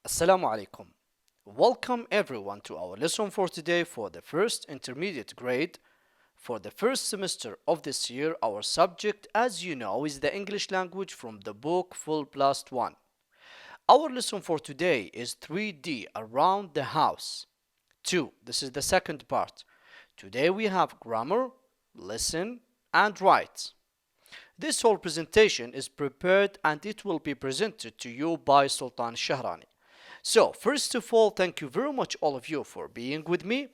Assalamu alaikum. Welcome everyone to our lesson for today for the first intermediate grade. For the first semester of this year, our subject, as you know, is the English language from the book Full Blast 1. Our lesson for today is 3D around the house. 2. This is the second part. Today we have grammar, listen, and write. This whole presentation is prepared and it will be presented to you by Sultan Shahrani. So, first of all, thank you very much all of you for being with me.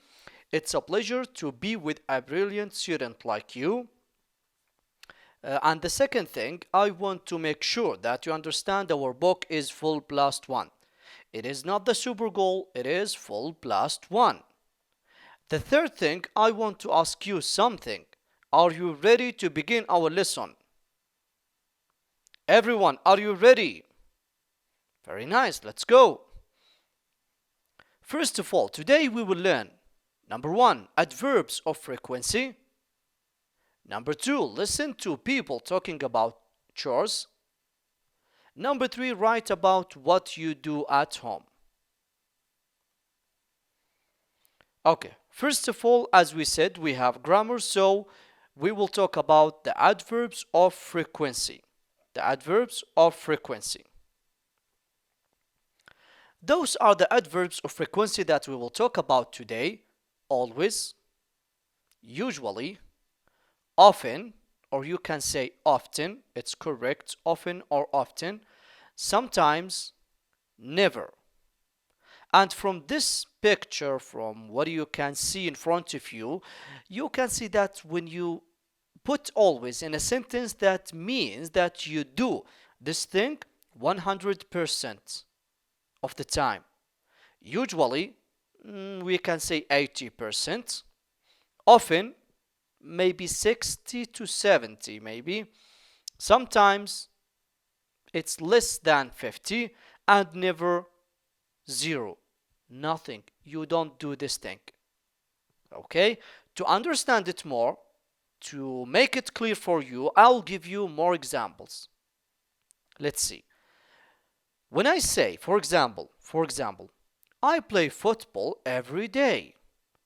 It's a pleasure to be with a brilliant student like you. And the second thing, I want to make sure that you understand our book is Full Blast 1. It is not the Super Goal, it is Full Blast 1. The third thing, I want to ask you something. Are you ready to begin our lesson? Everyone, are you ready? Very nice, let's go. First of all, today we will learn number 1, adverbs of frequency. Number 2, listen to people talking about chores. Number 3, write about what you do at home. Okay, first of all, as we said, we have grammar, so we will talk about the adverbs of frequency. The adverbs of frequency. Those are the adverbs of frequency that we will talk about today. Always, usually, often, or you can say often, it's correct, often or often, sometimes, never. And from this picture, from what you can see in front of you, you can see that when you put always in a sentence, that means that you do this thing 100% of the time. Usually, we can say 80%. Often, maybe 60 to 70, maybe. Sometimes, it's less than 50, and never 0. Nothing. You don't do this thing. Okay? To understand it more, to make it clear for you, I'll give you more examples. Let's see. When I say, for example, I play football every day,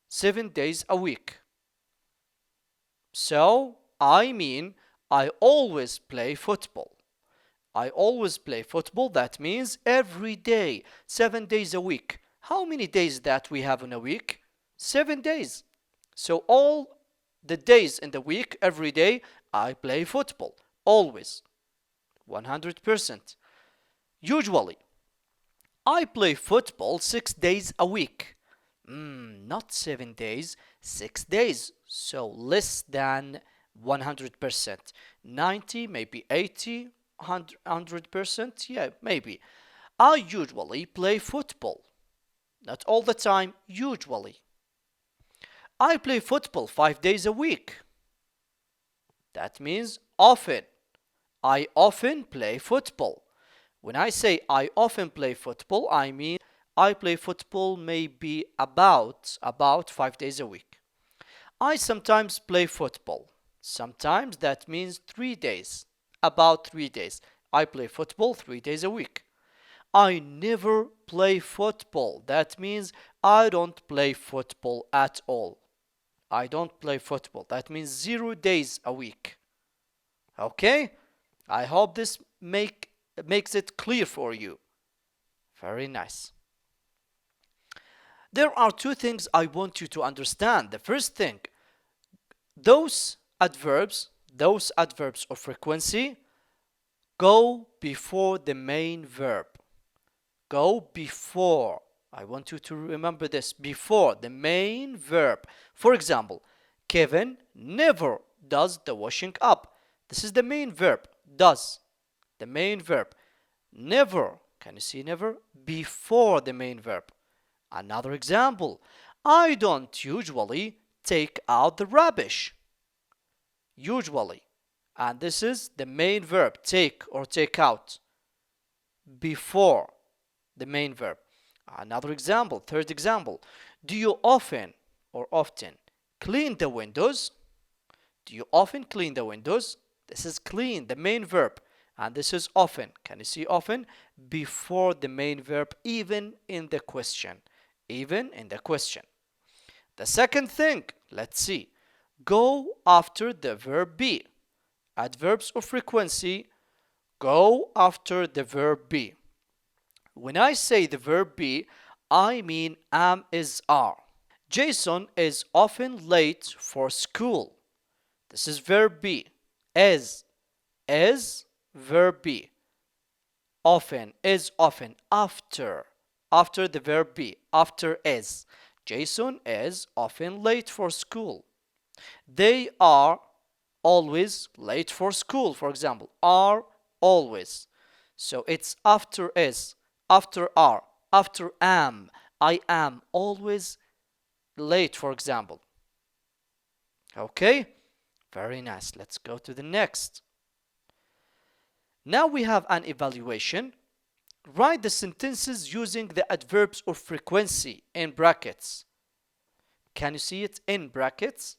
7 days a week. So, I mean, I always play football. I always play football, that means every day, 7 days a week. How many days that we have in a week? 7 days. So, all the days in the week, every day, I play football. Always. 100%. Usually, I play football 6 days a week. Not 7 days, 6 days. So less than 100%. 90, maybe 80, 100%. Yeah, maybe. I usually play football. Not all the time, usually. I play football 5 days a week. That means often. I often play football. When I say I often play football, I mean I play football maybe about 5 days a week. I sometimes play football. Sometimes that means 3 days. About 3 days. I play football 3 days a week. I never play football. That means I don't play football at all. I don't play football. That means 0 days a week. Okay? I hope this makes it clear for you. Very nice. There are 2 things I want you to understand. The first thing, those adverbs of frequency go before the main verb. Go before. I want you to remember this. Before the main verb. For example, Kevin never does the washing up. This is the main verb. Does. The main verb. Never. Can you see never? Before the main verb. Another example. I don't usually take out the rubbish. Usually. And this is the main verb. Take or take out. Before the main verb. Another example. Third example. Do you often clean the windows? Do you often clean the windows? This is clean, the main verb. And this is often. Can you see often? Before the main verb, even in the question. Even in the question. The second thing, let's see. Go after the verb be. Adverbs of frequency go after the verb be. When I say the verb be, I mean am, is, are. Jason is often late for school. This is verb be. Is verb be. Often is often after the verb be, after is. Jason is often late for school. They are always late for school, for example. Are always. So it's after is, after are, after am. I am always late, for example. Okay? Very nice. Let's go to the next. Now we have an evaluation. Write the sentences using the adverbs of frequency in brackets. Can you see it in brackets?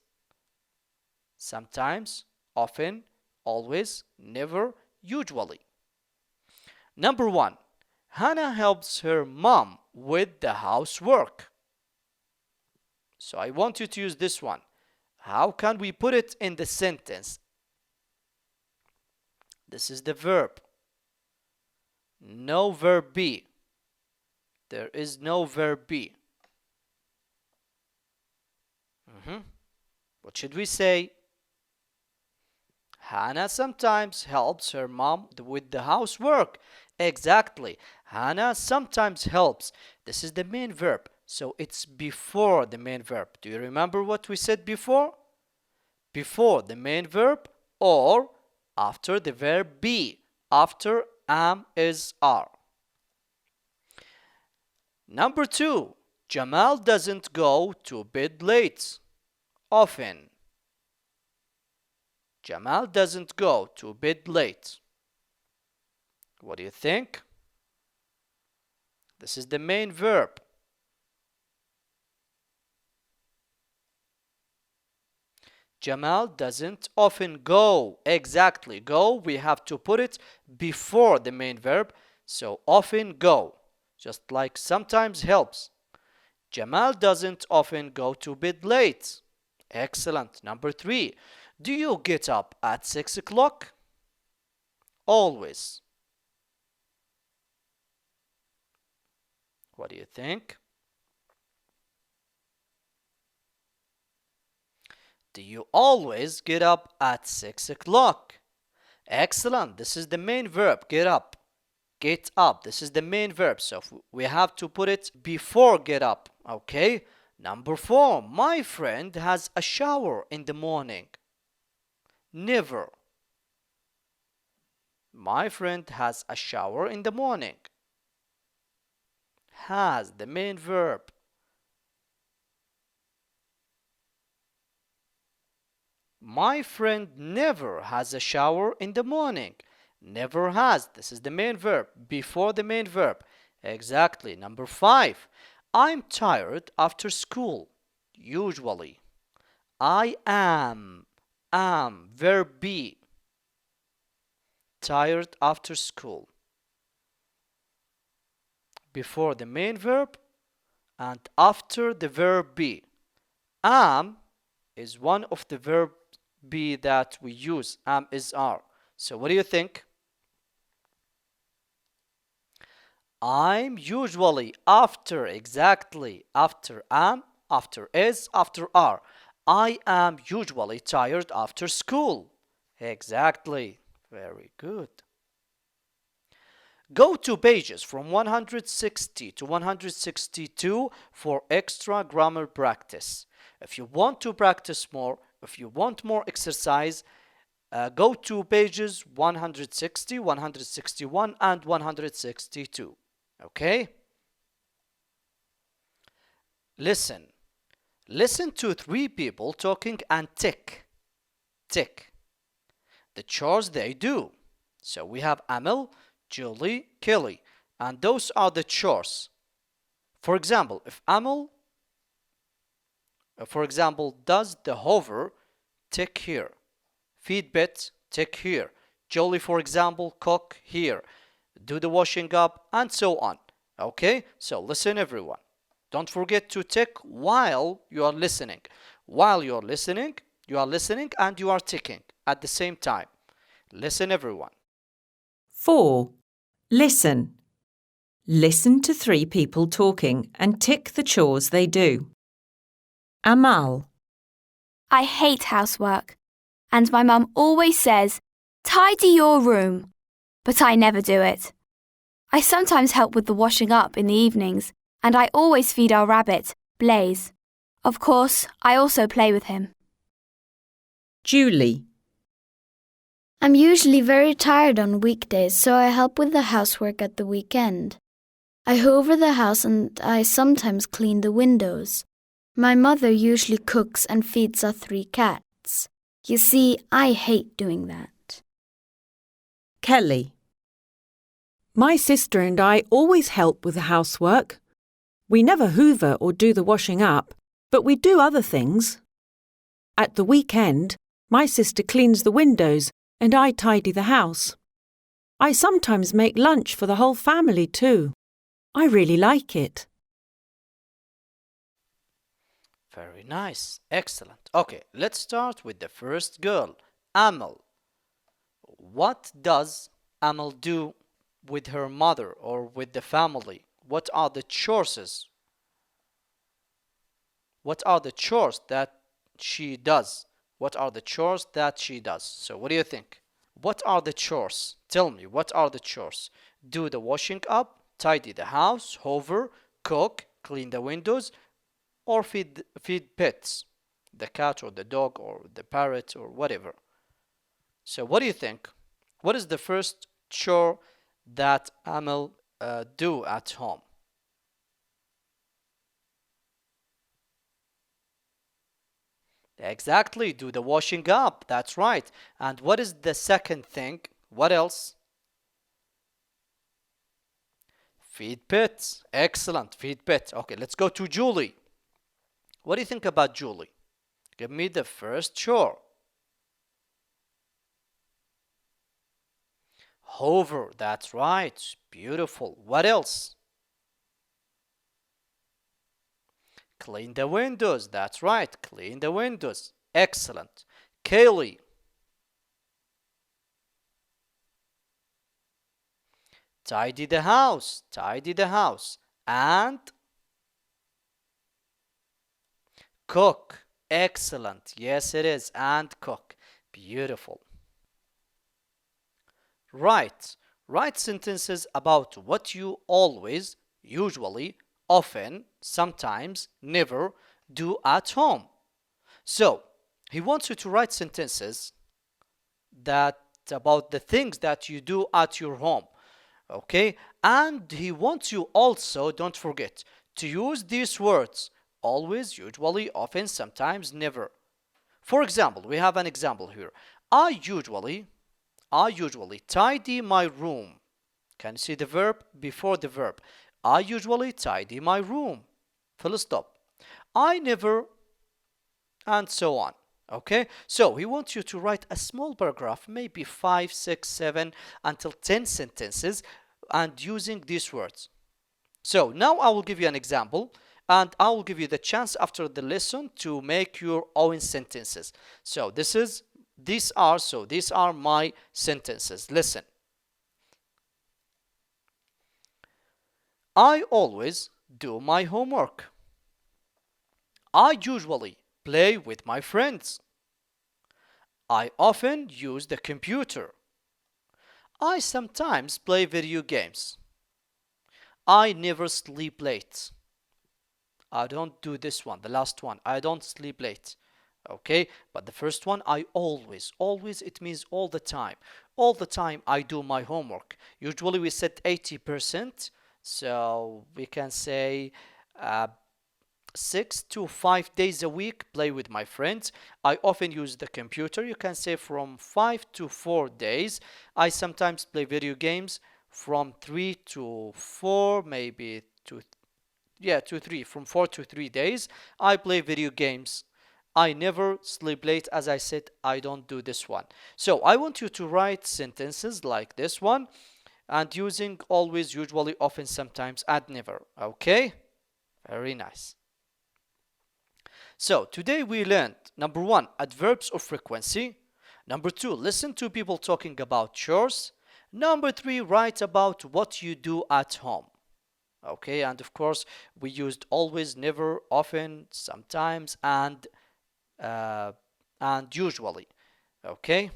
Sometimes, often, always, never, usually. Number 1. Hannah helps her mom with the housework. So I want you to use this one. How can we put it in the sentence? This is the verb. No verb be. There is no verb be. What should we say? Hannah sometimes helps her mom with the housework. Exactly. Hannah sometimes helps. This is the main verb. So it's before the main verb. Do you remember what we said before? Before the main verb or after the verb be. After am, is, are. Number 2. Jamal doesn't go to bed late. Often. Jamal doesn't go to bed late. What do you think? This is the main verb. Jamal doesn't often go. Exactly. Go, we have to put it before the main verb. So often go. Just like sometimes helps. Jamal doesn't often go to bed late. Excellent. Number 3. Do you get up at 6 o'clock? Always. What do you think? Do you always get up at 6 o'clock? Excellent. This is the main verb. Get up. Get up. This is the main verb. So we have to put it before get up. Okay? Number 4. My friend has a shower in the morning. Never. My friend has a shower in the morning. Has, the main verb. My friend never has a shower in the morning. Never has. This is the main verb. Before the main verb. Exactly. Number 5. I'm tired after school. Usually. I am. Am. Verb be. Tired after school. Before the main verb and after the verb be. Am is one of the verb be that we use. Am, is, are. So what do you think? I'm usually after, exactly, after am, after is, after are. I am usually tired after school. Exactly. Very good. Go to pages from 160 to 162 for extra grammar practice. If you want to practice more, if you want more exercise, go to pages 160, 161, and 162. Okay? Listen. Listen to 3 people talking and tick. Tick. The chores they do. So we have Amel, Julie, Kelly, and those are the chores. For example, if Amel, for example, does the hover, tick here. Feed bit, tick here. Jolie, for example, cook here, do the washing up, and so on. Okay, so listen everyone. Don't forget to tick while you are listening. While you are listening, and you are ticking at the same time. Listen everyone. 4. Listen. Listen to 3 people talking and tick the chores they do. Amal. I hate housework, and my mum always says, tidy your room, but I never do it. I sometimes help with the washing up in the evenings, and I always feed our rabbit, Blaze. Of course, I also play with him. Julie. I'm usually very tired on weekdays, so I help with the housework at the weekend. I hoover the house and I sometimes clean the windows. My mother usually cooks and feeds our 3 cats. You see, I hate doing that. Kelly. My sister and I always help with the housework. We never hoover or do the washing up, but we do other things. At the weekend, my sister cleans the windows and I tidy the house. I sometimes make lunch for the whole family too. I really like it. Very nice. Excellent. Okay, let's start with the first girl, Amal. What does Amal do with her mother or with the family? What are the chores? What are the chores that she does? What are the chores that she does? So what do you think? What are the chores? Tell me, what are the chores? Do the washing up, tidy the house, hoover, cook, clean the windows, or feed pets, the cat or the dog or the parrot or whatever. So what do you think? What is the first chore that Amal do at home? Exactly, do the washing up. That's right. And what is the second thing? What else? Feed pets. Excellent, feed pets. Okay, let's go to Julie. What do you think about Julie? Give me the first chore. Hoover, that's right. Beautiful. What else? Clean the windows. That's right. Clean the windows. Excellent. Kaylee. Tidy the house. Tidy the house. And cook. Excellent. Yes, it is. And cook. Beautiful. Write. Write sentences about what you always, usually, often, sometimes, never do at home. So, he wants you to write sentences that about the things that you do at your home. Okay? And he wants you also, don't forget, to use these words. Always, usually, often, sometimes, never. For example, we have an example here. I usually tidy my room. Can you see the verb before the verb? I usually tidy my room. Full stop. I never, and so on. Okay? So he wants you to write a small paragraph, maybe 5, 6, 7, until 10 sentences, and using these words. So now I will give you an example, and I will give you the chance after the lesson to make your own sentences. So these are my sentences. Listen. I always do my homework. I usually play with my friends. I often use the computer. I sometimes play video games. I never sleep late. I don't do this one, the last one. I don't sleep late. Okay, but the first one, I always, it means all the time. All the time I do my homework. Usually we set 80%, so we can say 6 to 5 days a week play with my friends. I often use the computer. You can say from 5 to 4 days. I sometimes play video games from 3 to 4, maybe to 3, from 4 to 3 days. I play video games I never sleep late. As I said, I don't do this one. So I want you to write sentences like this one and using always, usually, often, sometimes, and never. Okay? Very nice. So today we learned number one, adverbs of frequency. Number two, listen to people talking about chores. Number three, write about what you do at home. Okay, and of course we used always, never, often, sometimes, and usually. Okay,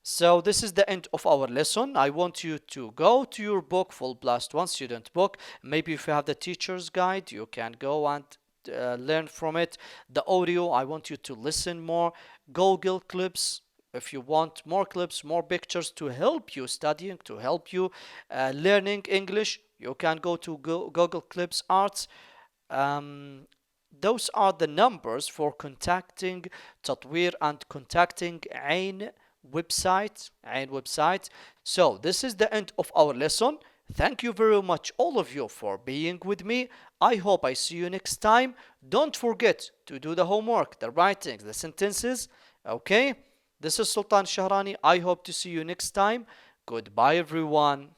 so this is the end of our lesson. I want you to go to your book, Full Blast 1 student book. Maybe if you have the teacher's guide, you can go and learn from it. The audio, I want you to listen more. Google Clips, if you want more clips, more pictures to help you studying, to help you learning English, you can go to Google Clips Arts. Those are the numbers for contacting Tatweer and contacting Ain website. So this is the end of our lesson. Thank you very much, all of you, for being with me. I hope I see you next time. Don't forget to do the homework, the writing, the sentences. Okay? This is Sultan Shahrani. I hope to see you next time. Goodbye, everyone.